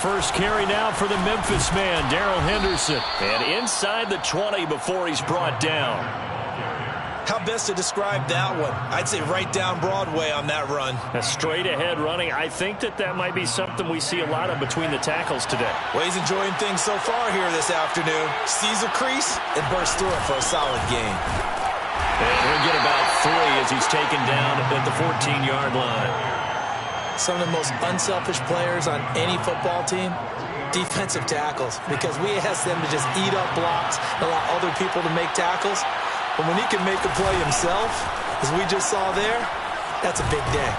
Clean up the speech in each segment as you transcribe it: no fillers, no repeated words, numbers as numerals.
first carry now for the Memphis man, Darrell Henderson. And inside the 20 before he's brought down. How best to describe that one? I'd say right down Broadway on that run. A straight ahead running. I think that might be something we see a lot of between the tackles today. Well, he's enjoying things so far here this afternoon. Sees a crease and bursts through it for a solid gain. And he'll get about 3 as he's taken down at the 14-yard line. Some of the most unselfish players on any football team, defensive tackles, because we ask them to just eat up blocks and allow other people to make tackles. But when he can make a play himself, as we just saw there, that's a big day.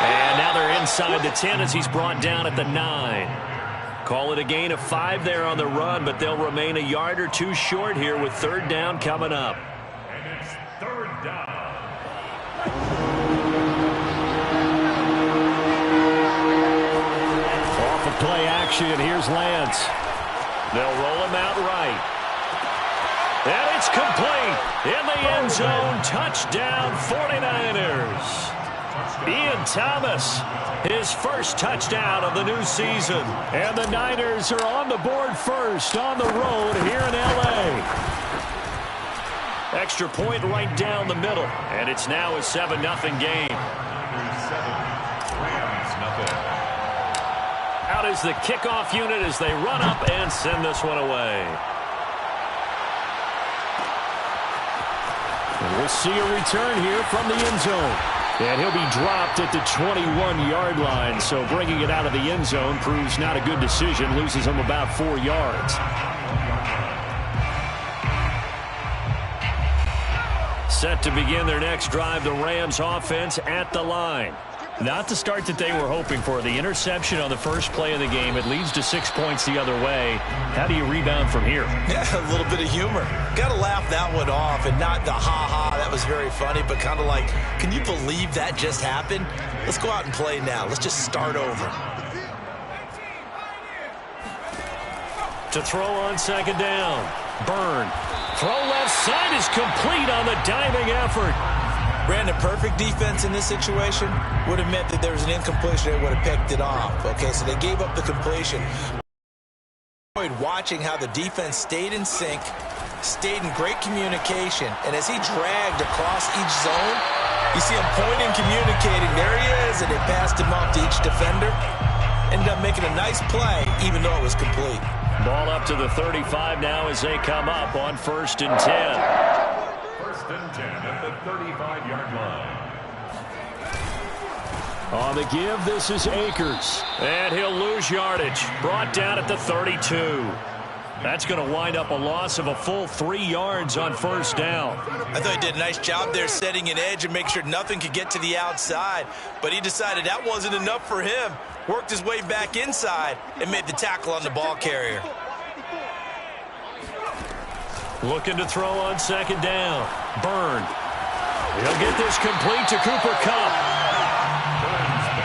And now they're inside the 10 as he's brought down at the 9. Call it a gain of 5 there on the run, but they'll remain a yard or 2 short here with third down coming up. And it's third down. Off of play action, here's Lance. They'll roll him out right. And it's complete in the end zone. Touchdown 49ers. Ian Thomas, his first touchdown of the new season. And the Niners are on the board first on the road here in L.A. Extra point right down the middle. And it's now a 7-0 game. Out is the kickoff unit as they run up and send this one away. And we'll see a return here from the end zone. And he'll be dropped at the 21-yard line. So bringing it out of the end zone proves not a good decision. Loses him about 4 yards. Set to begin their next drive, the Rams offense at the line. Not the start that they were hoping for. The interception on the first play of the game. It leads to 6 points the other way. How do you rebound from here? Yeah, a little bit of humor. Got to laugh that one off, and not the ha-ha, that was very funny, but kind of like, can you believe that just happened? Let's go out and play now. Let's just start over. To throw on second down. Byrne. Throw left side is complete on the diving effort. Brandon, perfect defense in this situation would have meant that there was an incompletion that would have picked it off. Okay, so they gave up the completion. Watching how the defense stayed in sync, stayed in great communication, and as he dragged across each zone, you see him pointing, communicating. There he is, and they passed him off to each defender. Ended up making a nice play, even though it was complete. Ball up to the 35 now as they come up on 1st and 10. 1st and 10 at the 35-yard line. On the give, this is Akers. And he'll lose yardage. Brought down at the 32. That's going to wind up a loss of a full 3 yards on 1st down. I thought he did a nice job there setting an edge and make sure nothing could get to the outside. But he decided that wasn't enough for him. Worked his way back inside and made the tackle on the ball carrier. Looking to throw on second down. Byrne. He'll get this complete to Cooper Kupp.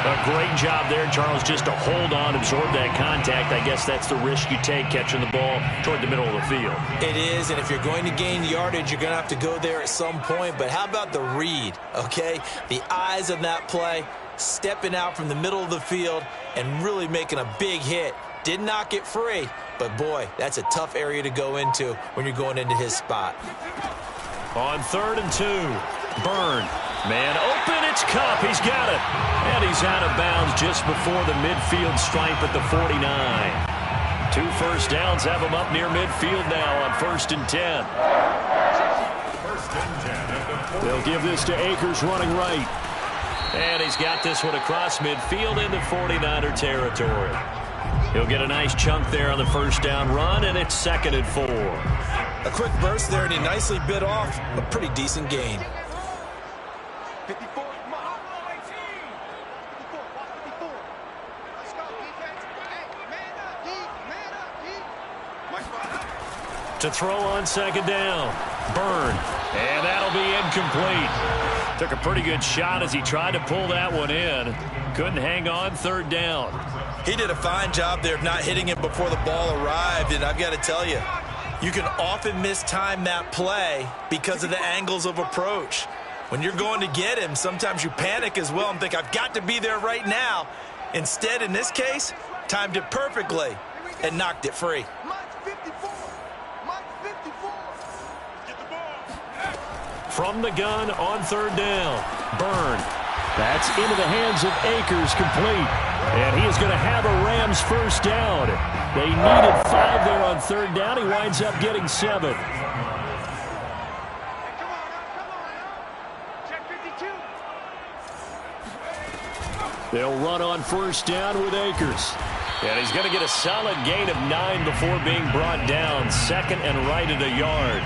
A great job there, Charles, just to hold on, absorb that contact. I guess that's the risk you take catching the ball toward the middle of the field. It is, and if you're going to gain yardage, you're going to have to go there at some point. But how about the read, okay? The eyes of that play, stepping out from the middle of the field and really making a big hit. Did not get free, but boy, that's a tough area to go into when you're going into his spot. On 3rd and 2, Byrne. Man open, it's Kupp. He's got it. And he's out of bounds just before the midfield stripe at the 49. 2 first downs have him up near midfield now on 1st and 10. 1st and 10 at the 40. They'll give this to Akers running right. And he's got this one across midfield into 49er territory. He'll get a nice chunk there on the 1st down run, and it's 2nd and 4. A quick burst there, and he nicely bit off a pretty decent gain. To throw on second down. Byrne. And that'll be incomplete. Took a pretty good shot as he tried to pull that one in. Couldn't hang on 3rd down. He did a fine job there of not hitting it before the ball arrived, and I've got to tell you, you can often mistime that play because of the angles of approach. When you're going to get him, sometimes you panic as well and think, I've got to be there right now. Instead, in this case, timed it perfectly and knocked it free. From the gun on third down, Byrne. That's into the hands of Akers, complete. And he is going to have a Rams first down. They needed 5 there on third down. He winds up getting 7. They'll run on first down with Akers. And he's going to get a solid gain of 9 before being brought down. Second and right at a yard.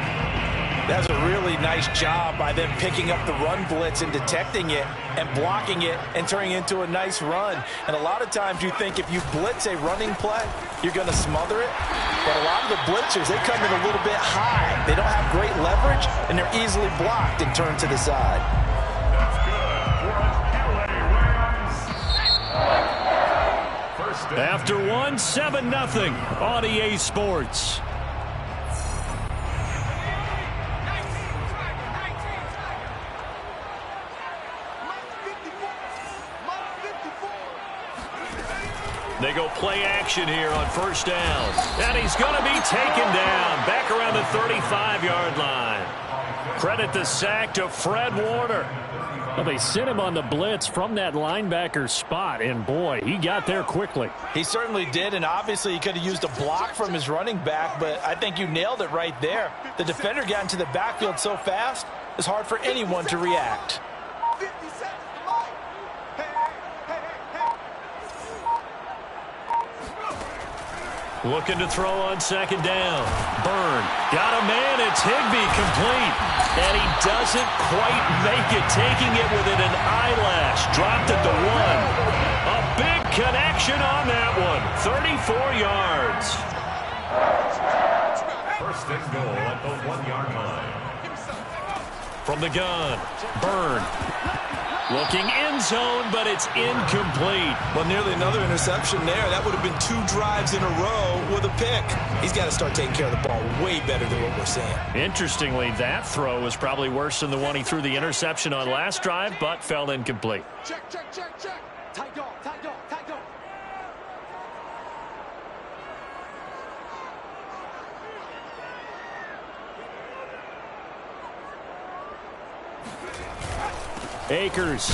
That's a really nice job by them picking up the run blitz and detecting it and blocking it and turning it into a nice run. And a lot of times you think if you blitz a running play, you're going to smother it. But a lot of the blitzers, they come in a little bit high. They don't have great leverage, and they're easily blocked and turned to the side. After one, 7-0 on EA Sports. They go play action here on first down. And he's going to be taken down back around the 35-yard line. Credit the sack to Fred Warner. Well, they sent him on the blitz from that linebacker spot, and boy, he got there quickly. He certainly did, and obviously he could have used a block from his running back, but I think you nailed it right there. The defender got into the backfield so fast, it's hard for anyone to react. Looking to throw on second down. Byrne got a man. It's Higbee, complete. And he doesn't quite make it, taking it within an eyelash. Dropped at the 1. A big connection on that one. 34 yards. First and goal at the 1-yard line. From the gun, Byrne. Looking end zone, but it's incomplete. Well, nearly another interception there. That would have been 2 drives in a row with a pick. He's got to start taking care of the ball way better than what we're seeing. Interestingly, that throw was probably worse than the one he threw the interception on last drive, but fell incomplete. Check. Tight dog. Akers.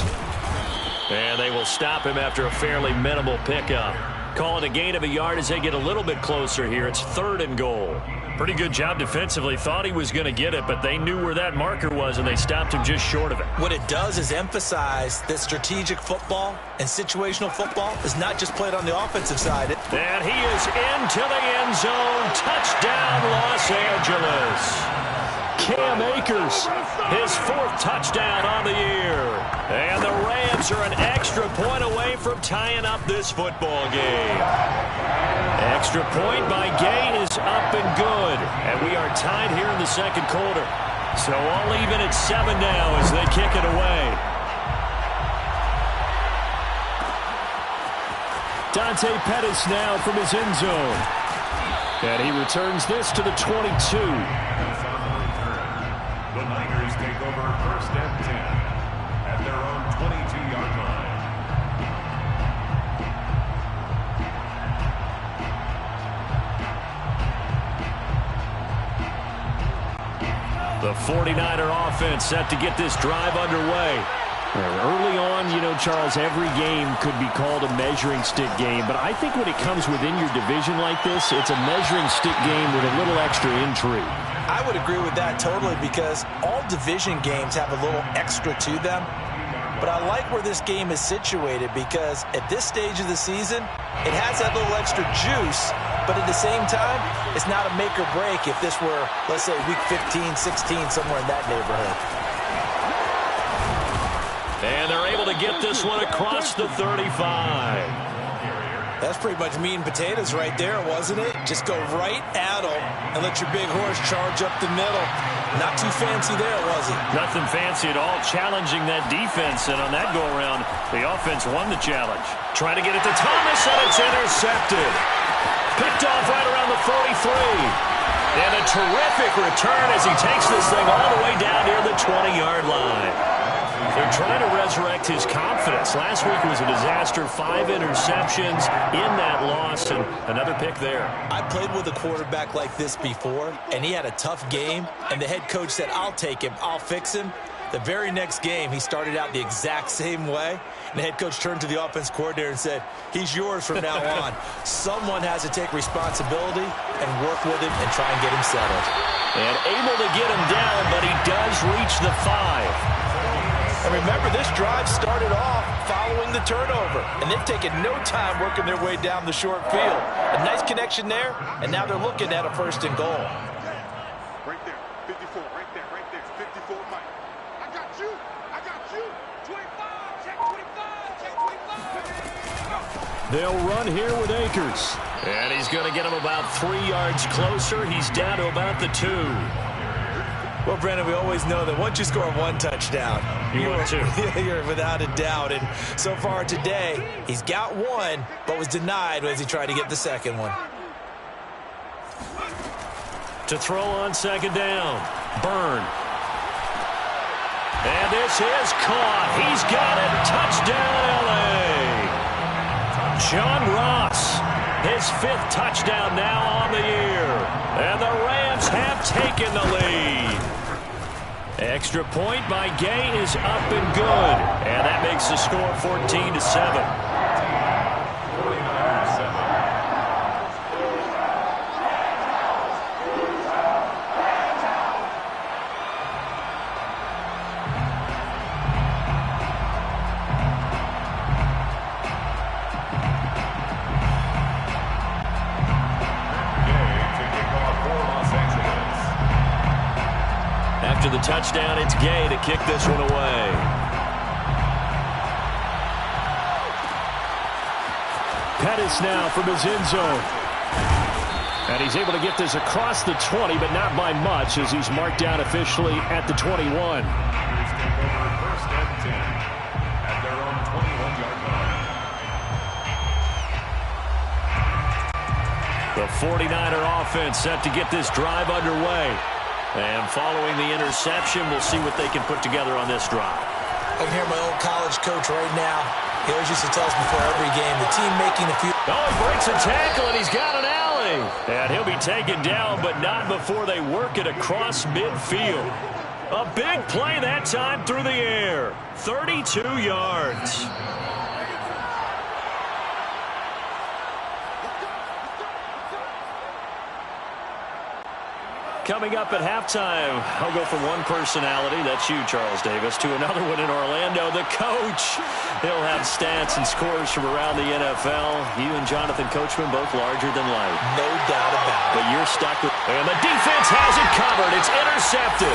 And they will stop him after a fairly minimal pickup. Call it a gain of a yard as they get a little bit closer here. It's 3rd and goal. Pretty good job defensively. Thought he was going to get it, but they knew where that marker was, and they stopped him just short of it. What it does is emphasize that strategic football and situational football is not just played on the offensive side. And he is into the end zone. Touchdown, Los Angeles. Cam Akers, his 4th touchdown on the year. And the Rams are an extra point away from tying up this football game. Extra point by Gay is up and good. And we are tied here in the second quarter. So all even at 7 now as they kick it away. Dante Pettis now from his end zone. And he returns this to the 22. The Niners take over first and 10 at their own 22-yard line. The 49er offense set to get this drive underway. Early on, you know, Charles, every game could be called a measuring stick game, but I think when it comes within your division like this, it's a measuring stick game with a little extra intrigue. I would agree with that totally because all division games have a little extra to them. But I like where this game is situated because at this stage of the season, it has that little extra juice, but at the same time, it's not a make or break if this were, let's say, week 15, 16, somewhere in that neighborhood. And they're able to get this one across the 35. That's pretty much meat and potatoes right there, wasn't it? Just go right at them and let your big horse charge up the middle. Not too fancy there, was it? Nothing fancy at all, challenging that defense. And on that go-around, the offense won the challenge. Trying to get it to Thomas, and it's intercepted. Picked off right around the 43. And a terrific return as he takes this thing all the way down near the 20-yard line. They're trying to resurrect his confidence. Last week was a disaster. 5 interceptions in that loss, and another pick there. I played with a quarterback like this before, and he had a tough game, and the head coach said, I'll take him, I'll fix him. The very next game, he started out the exact same way, and the head coach turned to the offense coordinator and said, he's yours from now on. Someone has to take responsibility and work with him and try and get him settled. And able to get him down, but he does reach the 5. And remember, this drive started off following the turnover, and they've taken no time working their way down the short field. A nice connection there, and now they're looking at a 1st and goal. Right there, 54, right there, 54, Mike. I got you, 25, check 25, check 25. They'll run here with Akers. And he's going to get him about 3 yards closer. He's down to about the 2. Well, Brandon, we always know that once you score 1 touchdown, you're without a doubt. And so far today, he's got 1, but was denied as he tried to get the 2nd one. To throw on 2nd down, Byrne. And this is caught. He's got it. Touchdown, L.A. John Ross, his 5th touchdown now on the year. And the Rams have taken the lead. Extra point by Gay is up and good. And that makes the score 14-7. After the touchdown, it's Gay to kick this one away. Pettis now from his end zone. And he's able to get this across the 20, but not by much, as he's marked down officially at the 21. First and 10 at their own 21-yard line. The 49er offense set to get this drive underway. And following the interception, we'll see what they can put together on this drive. I can hear my old college coach right now. He always used to tell us before every game, the team making a few... Oh, he breaks a tackle, and he's got an alley. And he'll be taken down, but not before they work it across midfield. A big play that time through the air. 32 yards. Coming up at halftime, I'll go from one personality, that's you, Charles Davis, to another one in Orlando, the coach. He'll have stats and scores from around the NFL. You and Jonathan Coachman both larger than life. No doubt about it. But you're stuck with... And the defense has it covered. It's intercepted.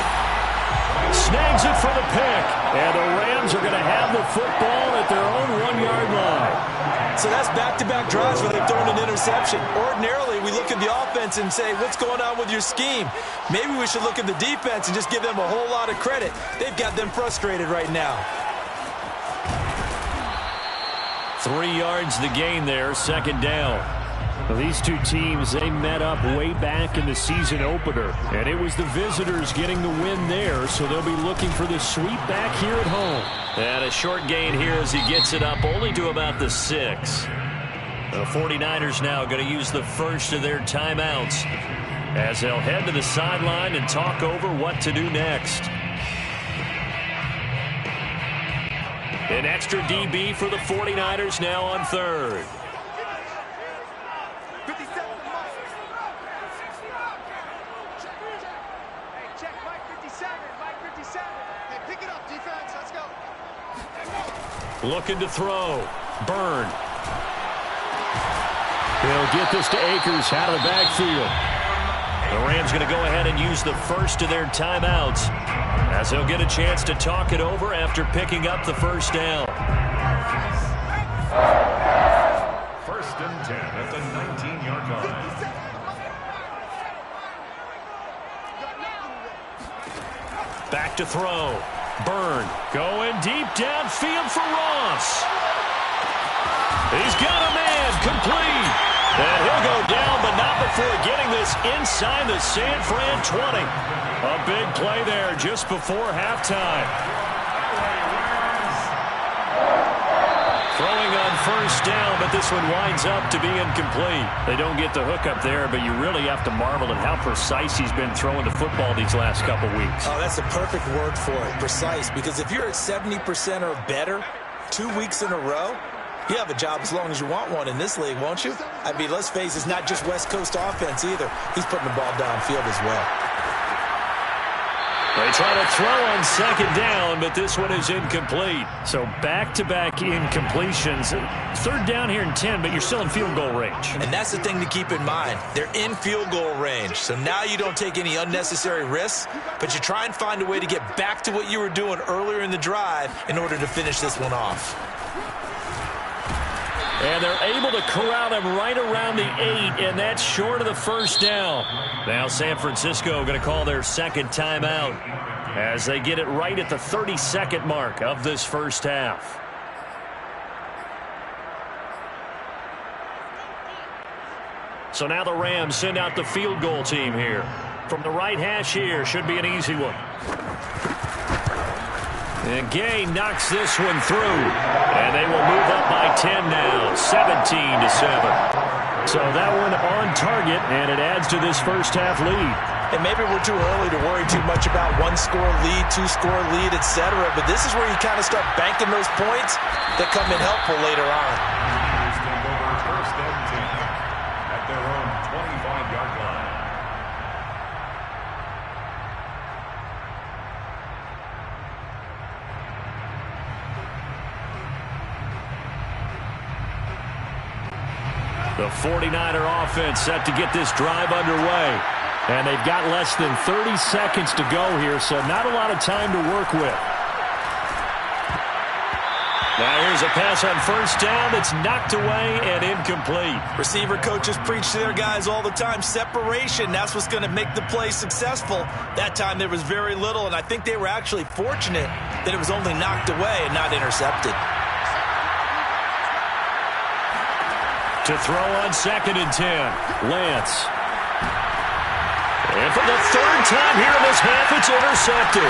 Snags it for the pick. And the Rams are going to have the football at their own 1-yard line. So that's back-to-back drives where they've thrown an interception. Ordinarily, we look at the offense and say, what's going on with your scheme? Maybe we should look at the defense and just give them a whole lot of credit. They've got them frustrated right now. 3 yards the gain there, 2nd down. Well, these two teams, they met up way back in the season opener, and it was the visitors getting the win there, so they'll be looking for the sweep back here at home. And a short gain here as he gets it up only to about the 6. The 49ers now going to use the first of their timeouts as they'll head to the sideline and talk over what to do next. An extra DB for the 49ers now on 3rd. Looking to throw. Byrne. He'll get this to Akers out of the backfield. The Rams going to go ahead and use the first of their timeouts as they'll get a chance to talk it over after picking up the 1st down. 1st and 10 at the 19-yard line. Back to throw. Byrne going deep downfield for Ross. He's got a man complete. And he'll go down, but not before getting this inside the San Fran 20. A big play there just before halftime. first down, but this one winds up to be incomplete. They don't get the hook up there, but you really have to marvel at how precise he's been throwing the football these last couple weeks. Oh, that's the perfect word for it, precise, because if you're at 70% or better 2 weeks in a row, you have a job as long as you want one in this league, won't you? I mean, let's face it, it's not just West Coast offense either. He's putting the ball downfield as well. They try to throw on second down, but this one is incomplete. So back-to-back incompletions. Third down here in 10, but you're still in field goal range. And that's the thing to keep in mind. They're in field goal range. So now you don't take any unnecessary risks, but you try and find a way to get back to what you were doing earlier in the drive in order to finish this one off. And they're able to corral him right around the 8, and that's short of the first down. Now San Francisco going to call their second timeout as they get it right at the 30-second mark of this first half. So now the Rams send out the field goal team here. From the right hash here, should be an easy one. And Gay knocks this one through. And they will move up by 10 now, 17-7. So that one on target, and it adds to this first half lead. And maybe we're too early to worry too much about one-score lead, two-score lead, etc. But this is where you kind of start banking those points that come in helpful later on. Take over first and 10 at their own 25-yard line. The 49er offense set to get this drive underway. And they've got less than 30 seconds to go here, so not a lot of time to work with. Now here's a pass on first down that's knocked away and incomplete. Receiver coaches preach to their guys all the time. Separation, that's what's going to make the play successful. That time there was very little, and I think they were actually fortunate that it was only knocked away and not intercepted. To throw on second and 10, Lance. And for the third time here in this half, it's intercepted.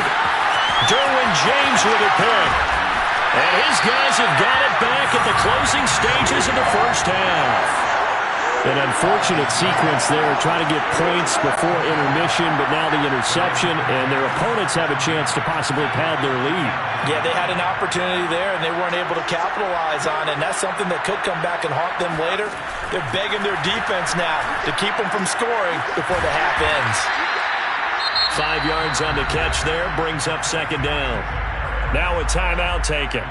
Derwin James with a pick. And his guys have got it back at the closing stages of the first half. An unfortunate sequence there, trying to get points before intermission, but now the interception, and their opponents have a chance to possibly pad their lead. Yeah, they had an opportunity there, and they weren't able to capitalize on it, and that's something that could come back and haunt them later. They're begging their defense now to keep them from scoring before the half ends. 5 yards on the catch there, brings up second down. Now a timeout taken.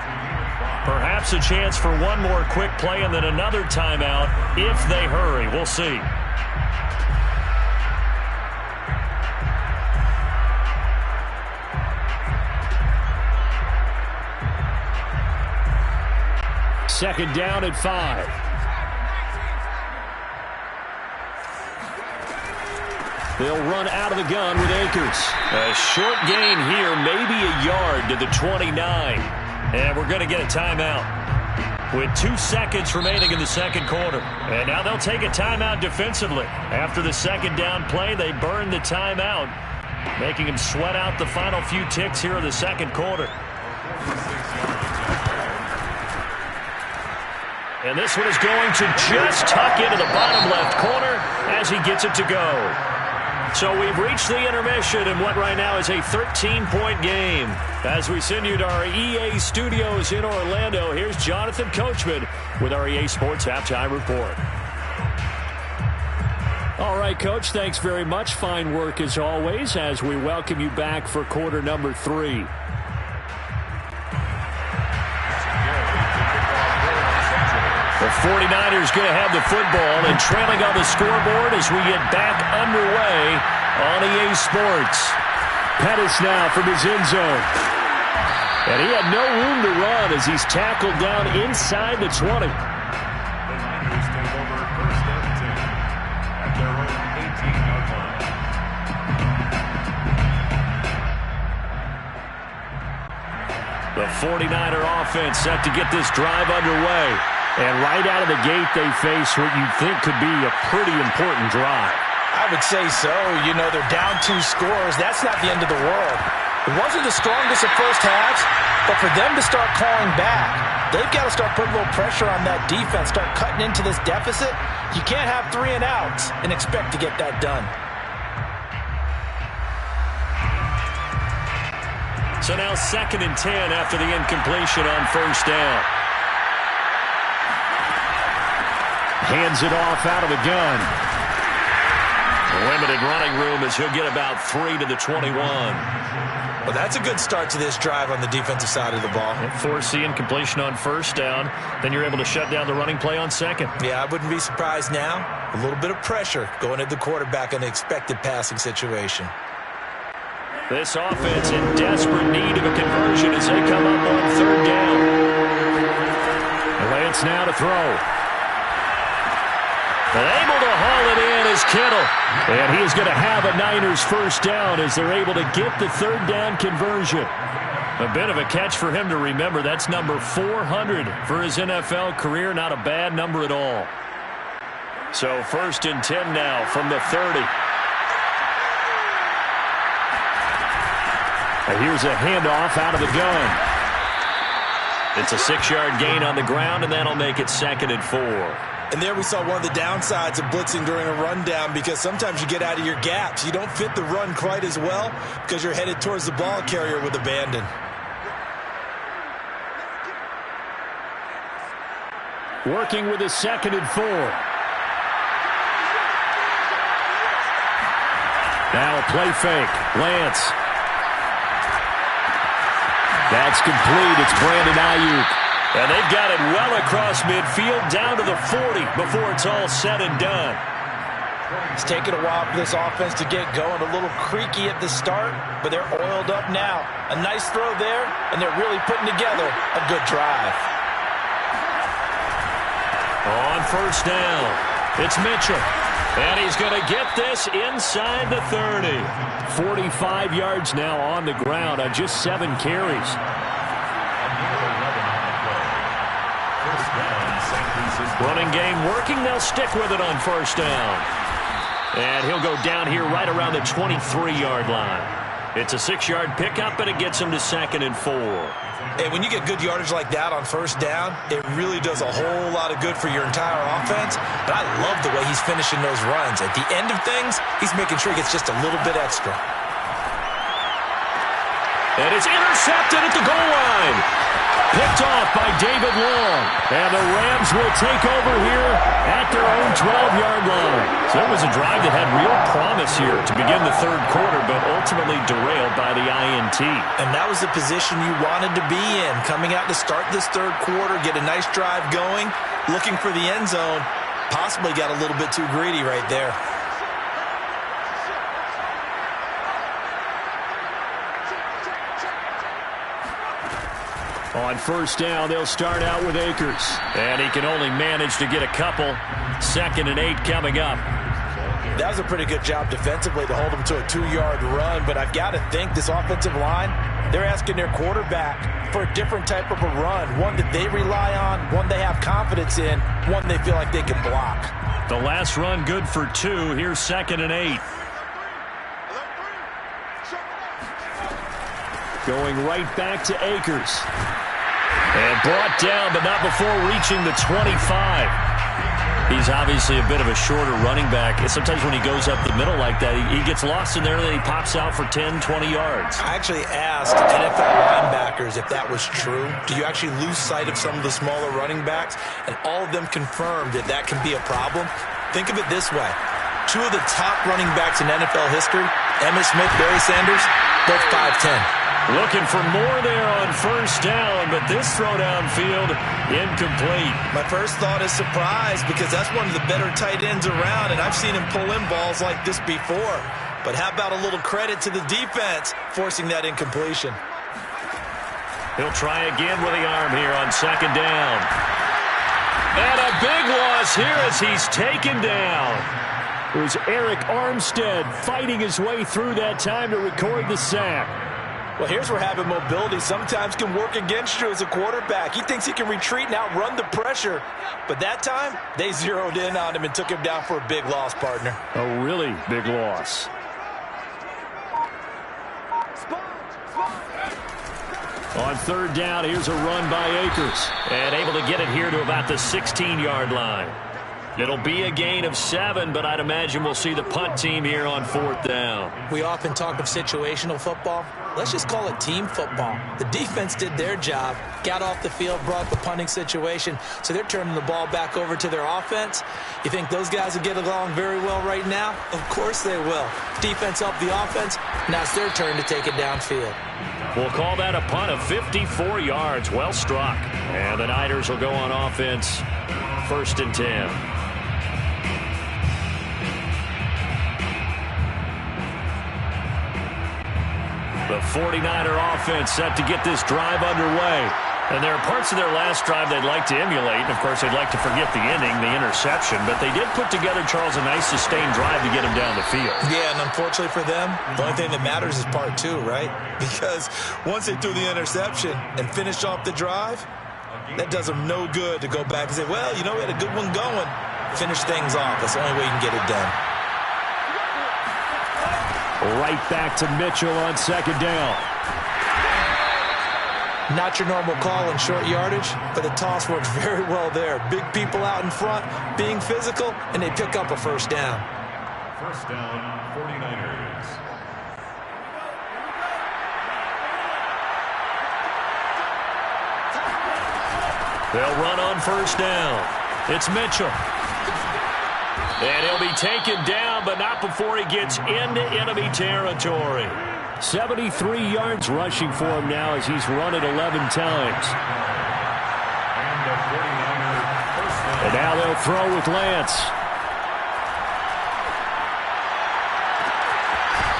Perhaps a chance for one more quick play and then another timeout if they hurry. We'll see. Second down at 5. They'll run out of the gun with Akers. A short gain here, maybe a yard to the 29. And we're going to get a timeout with 2 seconds remaining in the second quarter. And now they'll take a timeout defensively. After the second down play, they burn the timeout, making them sweat out the final few ticks here in the second quarter. And this one is going to just tuck into the bottom left corner as he gets it to go. So we've reached the intermission in what right now is a 13-point game. As we send you to our EA studios in Orlando, here's Jonathan Coachman with our EA Sports Halftime Report. All right, Coach, thanks very much. Fine work as always as we welcome you back for quarter number 3. The 49ers going to have the football and trailing on the scoreboard as we get back underway on EA Sports. Pettis now from his end zone. And he had no room to run as he's tackled down inside the 20. The Niners take over first and 10 at their own 18-yard line. The 49er offense set to get this drive underway. And right out of the gate, they face what you'd think could be a pretty important drive. I would say so. You know, they're down 2 scores. That's not the end of the world. It wasn't the strongest of first halves, but for them to start clawing back, they've got to start putting a little pressure on that defense, start cutting into this deficit. You can't have 3 and outs and expect to get that done. So now 2nd and 10 after the incompletion on 1st down. Hands it off out of the gun. Limited running room as he'll get about 3 to the 21. Well, that's a good start to this drive on the defensive side of the ball. Force the incompletion on 1st down. Then you're able to shut down the running play on 2nd. Yeah, I wouldn't be surprised now. A little bit of pressure going at the quarterback in the expected passing situation. This offense in desperate need of a conversion as they come up on 3rd down. Lance now to throw. And able to haul it in is Kittle. And he is going to have a Niners 1st down as they're able to get the 3rd down conversion. A bit of a catch for him to remember. That's number 400 for his NFL career. Not a bad number at all. So 1st and 10 now from the 30. And here's a handoff out of the gun. It's a 6-yard gain on the ground, and that'll make it 2nd and 4. And there we saw one of the downsides of blitzing during a rundown, because sometimes you get out of your gaps. You don't fit the run quite as well because you're headed towards the ball carrier with abandon. Working with a 2nd and 4. Now a play fake. Lance. That's complete. It's Brandon Ayuk. And they've got it well across midfield down to the 40 before it's all said and done. It's taken a while for this offense to get going. A little creaky at the start, but they're oiled up now. A nice throw there, and they're really putting together a good drive. On 1st down, it's Mitchell. And he's going to get this inside the 30. 45 yards now on the ground on just 7 carries. Running game working. They'll stick with it on 1st down. And he'll go down here right around the 23-yard line. It's a 6-yard pickup, and it gets him to 2nd and 4. Hey, when you get good yardage like that on 1st down, it really does a whole lot of good for your entire offense. But I love the way he's finishing those runs. At the end of things, he's making sure he gets just a little bit extra. And it's intercepted at the goal line. Picked off by David Long. And the Rams will take over here at their own 12-yard line. So it was a drive that had real promise here to begin the 3rd quarter, but ultimately derailed by the INT. And that was the position you wanted to be in. Coming out to start this 3rd quarter, get a nice drive going, looking for the end zone. Possibly got a little bit too greedy right there. On 1st down, they'll start out with Akers. And he can only manage to get a couple. 2nd and 8 coming up. That was a pretty good job defensively to hold him to a 2-yard run. But I've got to think this offensive line, they're asking their quarterback for a different type of a run. One that they rely on, one they have confidence in, one they feel like they can block. The last run good for 2. Here's 2nd and 8. Going right back to Akers. And brought down, but not before reaching the 25. He's obviously a bit of a shorter running back. And sometimes when he goes up the middle like that, he gets lost in there and then he pops out for 10, 20 yards. I actually asked NFL linebackers if that was true. Do you actually lose sight of some of the smaller running backs? And all of them confirmed that that can be a problem. Think of it this way. 2 of the top running backs in NFL history, Emmitt Smith, Barry Sanders, both 5'10". Looking for more there on 1st down, but this throw downfield incomplete. My first thought is surprise, because that's one of the better tight ends around, and I've seen him pull in balls like this before. But how about a little credit to the defense forcing that incompletion? He'll try again with the arm here on 2nd down. And a big loss here as he's taken down. It was Eric Armstead fighting his way through that time to record the sack. Well, here's where having mobility sometimes can work against you as a quarterback. He thinks he can retreat and outrun the pressure. But that time, they zeroed in on him and took him down for a big loss, partner. A really big loss. On third down, here's a run by Akers. And able to get it here to about the 16-yard line. It'll be a gain of 7, but I'd imagine we'll see the punt team here on fourth down. We often talk of situational football. Let's just call it team football. The defense did their job, got off the field, brought the punting situation, so they're turning the ball back over to their offense. You think those guys will get along very well right now? Of course they will. Defense helped the offense. Now it's their turn to take it downfield. We'll call that a punt of 54 yards. Well struck. And the Niners will go on offense. 1st and 10. The 49er offense set to get this drive underway. And there are parts of their last drive they'd like to emulate. And, of course, they'd like to forget the ending, the interception. But they did put together, Charles, a nice sustained drive to get him down the field. Yeah, and unfortunately for them, the only thing that matters is part 2, right? Because once they threw the interception and finished off the drive, that does them no good to go back and say, well, you know, we had a good one going. Finish things off. That's the only way you can get it done. Right back to Mitchell on 2nd down. Not your normal call in short yardage, but the toss works very well there. Big people out in front, being physical, and they pick up a 1st down. 1st down, 49ers. They'll run on 1st down. It's Mitchell. And he'll be taken down, but not before he gets into enemy territory. 73 yards rushing for him now as he's run it 11 times. And now they'll throw with Lance.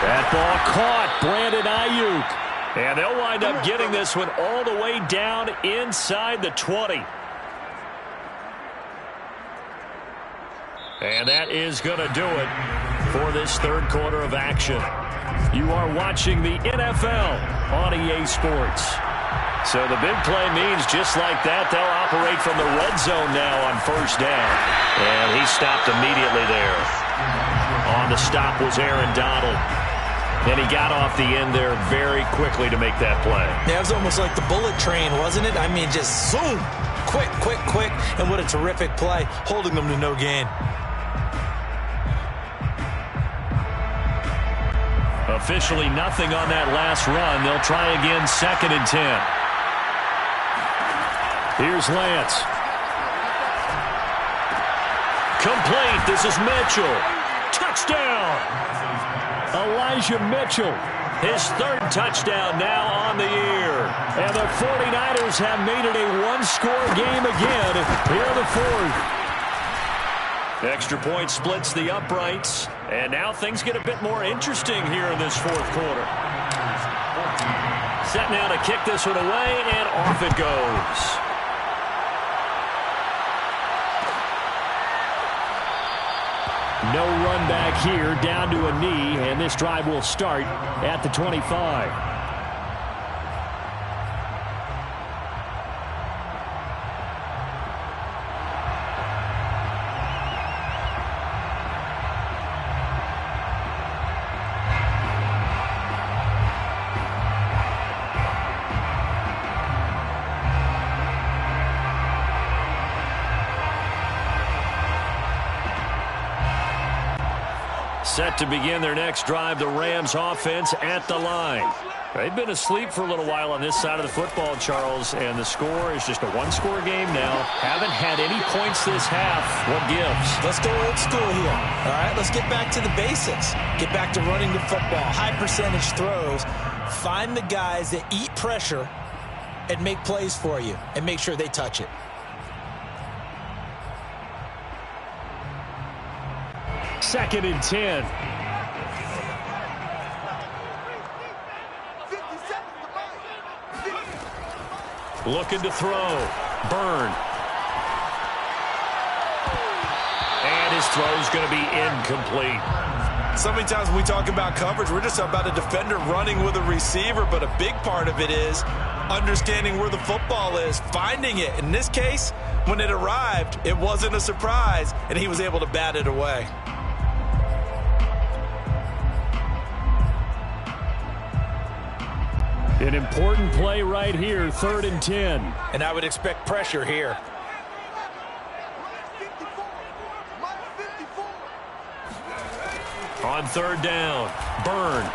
That ball caught. Brandon Ayuk. And they'll wind up getting this one all the way down inside the 20. And that is going to do it for this 3rd quarter of action. You are watching the NFL on EA Sports. So the big play means just like that, they'll operate from the red zone now on 1st down. And he stopped immediately there. On the stop was Aaron Donald. And he got off the end there very quickly to make that play. Yeah, it was almost like the bullet train, wasn't it? I mean, just zoom. Quick, quick, quick. And what a terrific play, holding them to no gain. Officially nothing on that last run. They'll try again 2nd and 10. Here's Lance. Complete. This is Mitchell. Touchdown. Elijah Mitchell. His 3rd touchdown now on the year. And the 49ers have made it a 1-score game again here in the 4th. Extra point splits the uprights. And now things get a bit more interesting here in this 4th quarter. Set now to kick this one away, and off it goes. No run back here, down to a knee, and this drive will start at the 25. Set to begin their next drive, the Rams offense at the line. They've been asleep for a little while on this side of the football, Charles, and the score is just a 1-score game now. Haven't had any points this half. What gives? Let's go old school here. All right, let's get back to the basics. Get back to running the football, high percentage throws. Find the guys that eat pressure and make plays for you and make sure they touch it. Second and 10. Looking to throw. Byrne. And his throw's going to be incomplete. So many times when we talk about coverage, we're just about a defender running with a receiver, but a big part of it is understanding where the football is, finding it. In this case, when it arrived, it wasn't a surprise, and he was able to bat it away. An important play right here, 3rd and 10. And I would expect pressure here. On 3rd down, Byrne.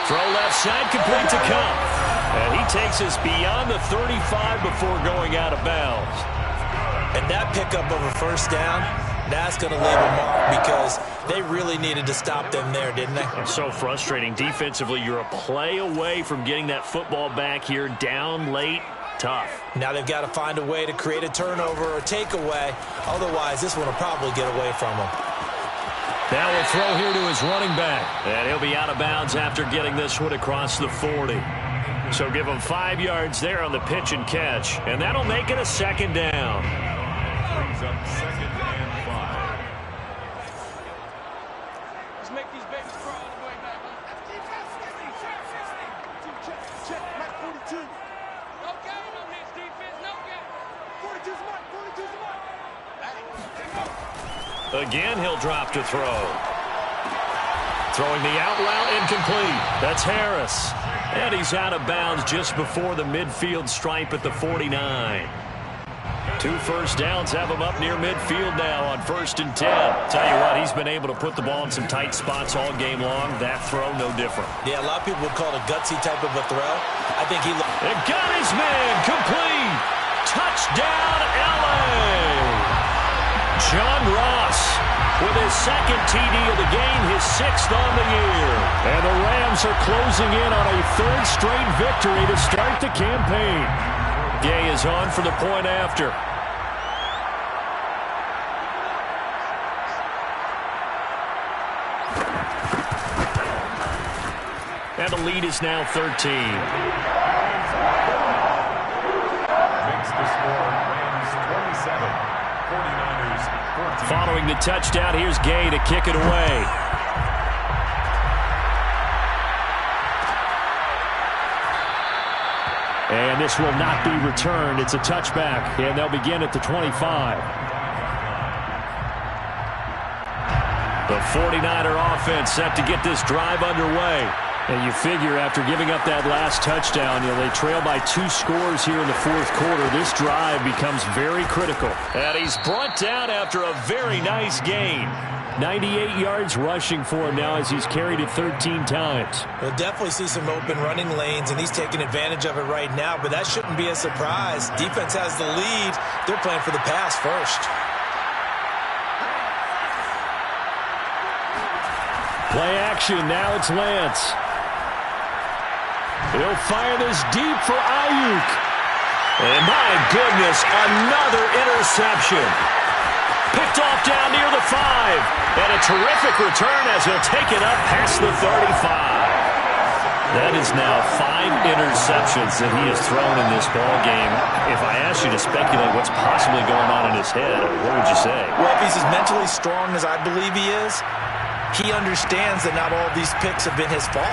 Throw left side, complete to Kupp. And he takes us beyond the 35 before going out of bounds. And that pickup of a 1st down, that's going to leave a mark because they really needed to stop them there, didn't they? It's so frustrating. Defensively, you're a play away from getting that football back here, down late. Tough. Now they've got to find a way to create a turnover or takeaway. Otherwise, this one will probably get away from them. Now we'll throw here to his running back. And he'll be out of bounds after getting this one across the 40. So give him 5 yards there on the pitch and catch. And that'll make it a 2nd down. Brings up 2nd and 5. Let's make these babies crawl all the way back. Check, Mike 42. No game on this defense, no game. 42's Mike, 42's Mike. Again, he'll drop to throw. Throwing the out route, incomplete. That's Harris. And he's out of bounds just before the midfield stripe at the 49. 2 first downs have him up near midfield now on 1st and 10. Tell you what, he's been able to put the ball in some tight spots all game long. That throw, no different. Yeah, a lot of people would call it a gutsy type of a throw. I think he... It got his man, complete. Touchdown, L.A. John Ross with his 2nd TD of the game, his 6th on the year. And the Rams are closing in on a 3rd straight victory to start the campaign. Gay is on for the point after. And the lead is now 13. Makes the score Rams 27, 49ers 14. Following the touchdown, here's Gay to kick it away. And this will not be returned. It's a touchback, and they'll begin at the 25. The 49er offense set to get this drive underway. And you figure after giving up that last touchdown, they trail by 2 scores here in the 4th quarter. This drive becomes very critical. And he's brought down after a very nice gain. 98 yards rushing for him now as he's carried it 13 times. We'll definitely see some open running lanes, and he's taking advantage of it right now, but that shouldn't be a surprise. Defense has the lead. They're playing for the pass first. Play action. Now it's Lance. He'll fire this deep for Ayuk. And my goodness, another interception. Picked off down near the 5. And a terrific return as he'll take it up past the 35. That is now 5 interceptions that he has thrown in this ball game. If I asked you to speculate what's possibly going on in his head, what would you say? Well, if he's as mentally strong as I believe he is, he understands that not all of these picks have been his fault.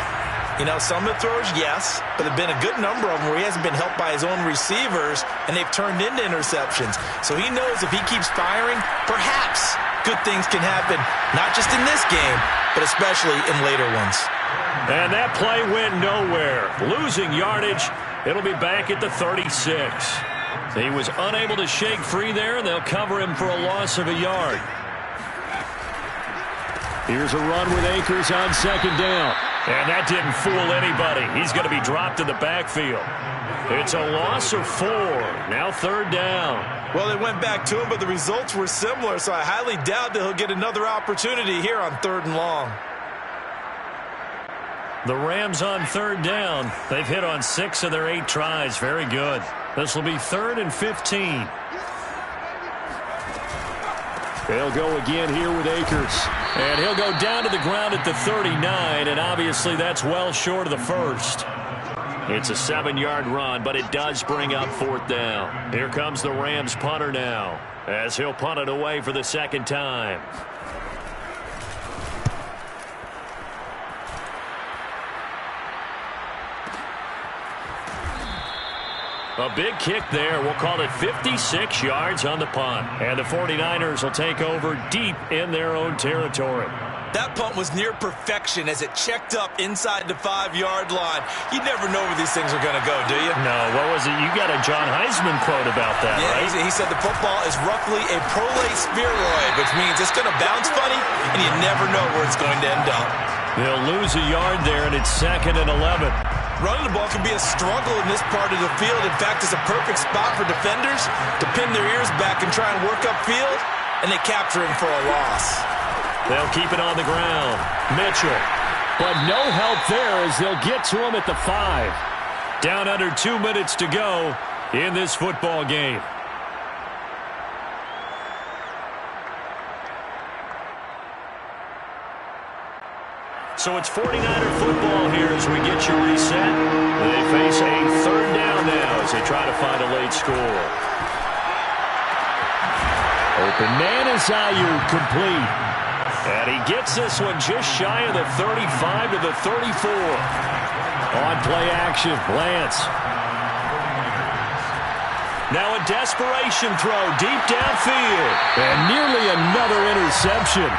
Some of the throws, yes, but there have been a good number of them where he hasn't been helped by his own receivers, and they've turned into interceptions. So he knows if he keeps firing, perhaps good things can happen, not just in this game, but especially in later ones. And that play went nowhere. Losing yardage, it'll be back at the 36. He was unable to shake free there, and they'll cover him for a loss of a yard. Here's a run with Akers on 2nd down. And that didn't fool anybody. He's going to be dropped in the backfield. It's a loss of 4. Now 3rd down. Well, they went back to him, but the results were similar, so I highly doubt that he'll get another opportunity here on 3rd and long. The Rams on 3rd down. They've hit on 6 of their 8 tries. Very good. This will be 3rd and 15. They'll go again here with Akers. And he'll go down to the ground at the 39, and obviously that's well short of the first. It's a 7-yard run, but it does bring up 4th down. Here comes the Rams punter now, as he'll punt it away for the 2nd time. A big kick there. We'll call it 56 yards on the punt. And the 49ers will take over deep in their own territory. That punt was near perfection as it checked up inside the 5-yard line. You never know where these things are going to go, do you? No, what was it? You got a John Heisman quote about that, yeah, right? He said the football is roughly a prolate spheroid, which means it's going to bounce funny, and you never know where it's going to end up. They'll lose a yard there, and it's 2nd and 11. Running the ball can be a struggle in this part of the field. In fact, it's a perfect spot for defenders to pin their ears back and try and work upfield, and they capture him for a loss. They'll keep it on the ground. Mitchell. But no help there as they'll get to him at the 5. Down under 2 minutes to go in this football game. So it's 49er football here as we get you reset. They face a 3rd down now as they try to find a late score. Open man is Ayuk, complete. And he gets this one just shy of the 35 to the 34. On play action, Lance. Now a desperation throw deep downfield. And nearly another interception.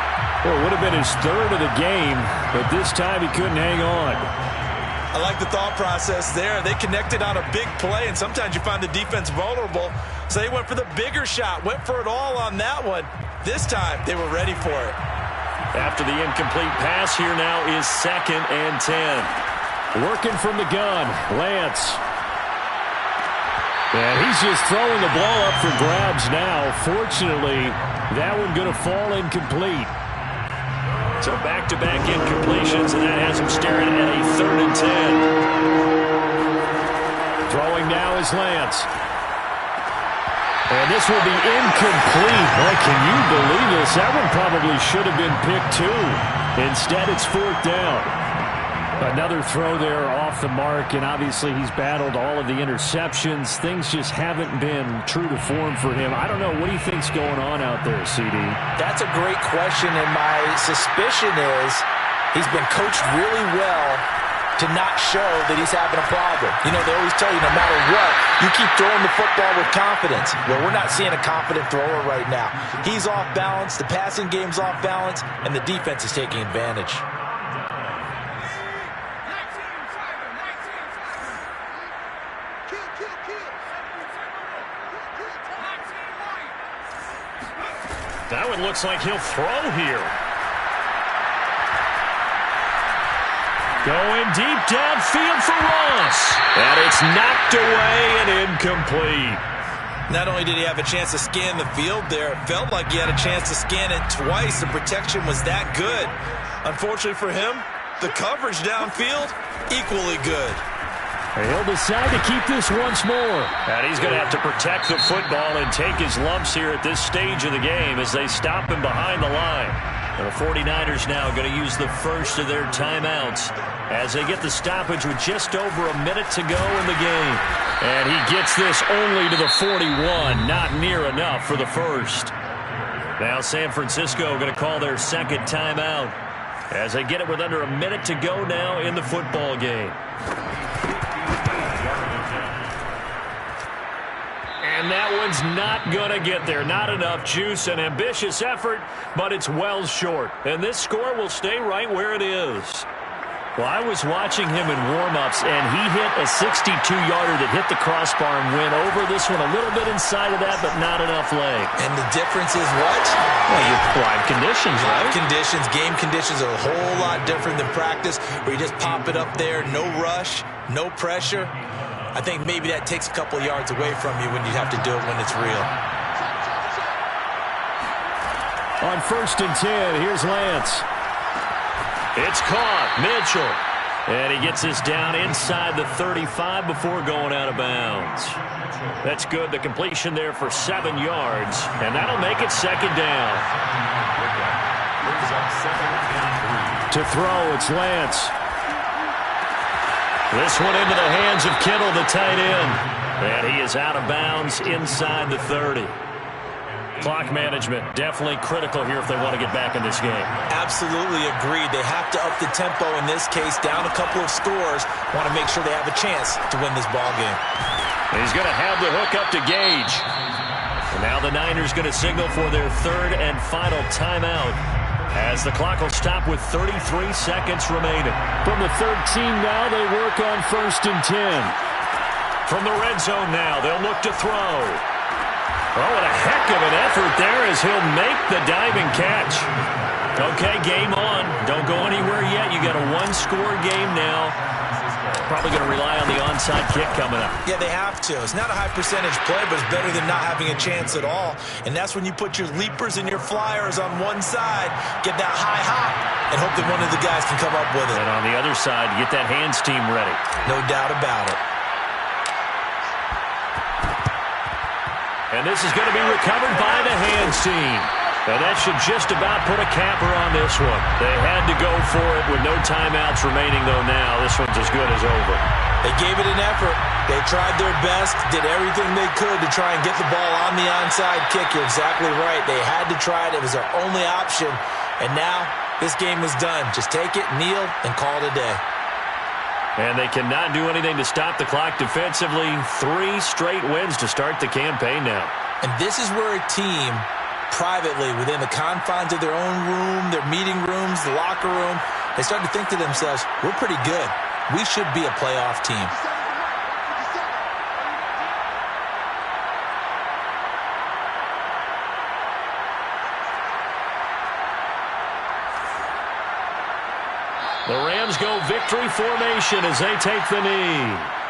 Well, it would have been his 3rd of the game, but this time he couldn't hang on. I like the thought process there. They connected on a big play, and sometimes you find the defense vulnerable. So they went for the bigger shot, went for it all on that one. This time, they were ready for it. After the incomplete pass, here now is 2nd and 10. Working from the gun, Lance. And he's just throwing the ball up for grabs now. Fortunately, that one going to fall incomplete. So back-to-back incompletions, and that has him staring at a 3rd and 10. Throwing now is Lance. And this will be incomplete. Boy, can you believe this? That one probably should have been picked too. Instead, it's 4th down. Another throw there off the mark, and obviously he's battled all of the interceptions. Things just haven't been true to form for him. I don't know. What do you think's going on out there, CD? That's a great question, and my suspicion is he's been coached really well to not show that he's having a problem. You know, they always tell you no matter what, you keep throwing the football with confidence. Well, we're not seeing a confident thrower right now. He's off balance, the passing game's off balance, and the defense is taking advantage. That one looks like he'll throw here. Going deep downfield for Ross. And it's knocked away and incomplete. Not only did he have a chance to scan the field there, it felt like he had a chance to scan it twice. The protection was that good. Unfortunately for him, the coverage downfield, equally good. He'll decide to keep this once more. And he's going to have to protect the football and take his lumps here at this stage of the game as they stop him behind the line. And the 49ers now going to use the first of their timeouts as they get the stoppage with just over a minute to go in the game. And he gets this only to the 41, not near enough for the first. Now San Francisco going to call their 2nd timeout as they get it with under a minute to go now in the football game. And that one's not going to get there. Not enough juice. An ambitious effort, but it's well short. And this score will stay right where it is. Well, I was watching him in warm-ups, and he hit a 62-yarder that hit the crossbar and went over. This one a little bit inside of that, but not enough leg. And the difference is what? Well, your live conditions, right? Live conditions, game conditions are a whole lot different than practice, where you just pop it up there, no rush, no pressure. I think maybe that takes a couple yards away from you when you have to do it when it's real. On 1st and 10, here's Lance. It's caught. Mitchell. And he gets this down inside the 35 before going out of bounds. That's good. The completion there for 7 yards. And that'll make it 2nd down. To throw, it's Lance. This one into the hands of Kittle, the tight end. And he is out of bounds inside the 30. Clock management definitely critical here if they want to get back in this game. Absolutely agreed. They have to up the tempo in this case, down a couple of scores. Want to make sure they have a chance to win this ball game. And he's going to have the hook up to Gage. And now the Niners going to signal for their 3rd and final timeout As the clock will stop with 33 seconds remaining. From the 13 now, they work on 1st and 10. From the red zone now, they'll look to throw. Oh, and a heck of an effort there as he'll make the diving catch. Okay, game on. Don't go anywhere yet. You got a one-score game now. Probably going to rely on the onside kick coming up. Yeah, they have to. It's not a high percentage play, but it's better than not having a chance at all. And that's when you put your leapers and your flyers on one side, get that high hop, and hope that one of the guys can come up with it. And on the other side, get that hands team ready. No doubt about it. And this is going to be recovered by the hands team. And that should just about put a capper on this one. They had to go for it with no timeouts remaining, though now this one's as good as over. They gave it an effort. They tried their best, did everything they could to try and get the ball on the onside kick. You're exactly right. They had to try it. It was their only option. And now this game is done. Just take it, kneel, and call it a day. And they cannot do anything to stop the clock defensively. 3 straight wins to start the campaign now. And this is where a team, privately, within the confines of their own room, their meeting rooms, the locker room, they start to think to themselves, we're pretty good. We should be a playoff team. The Rams go victory formation as they take the knee.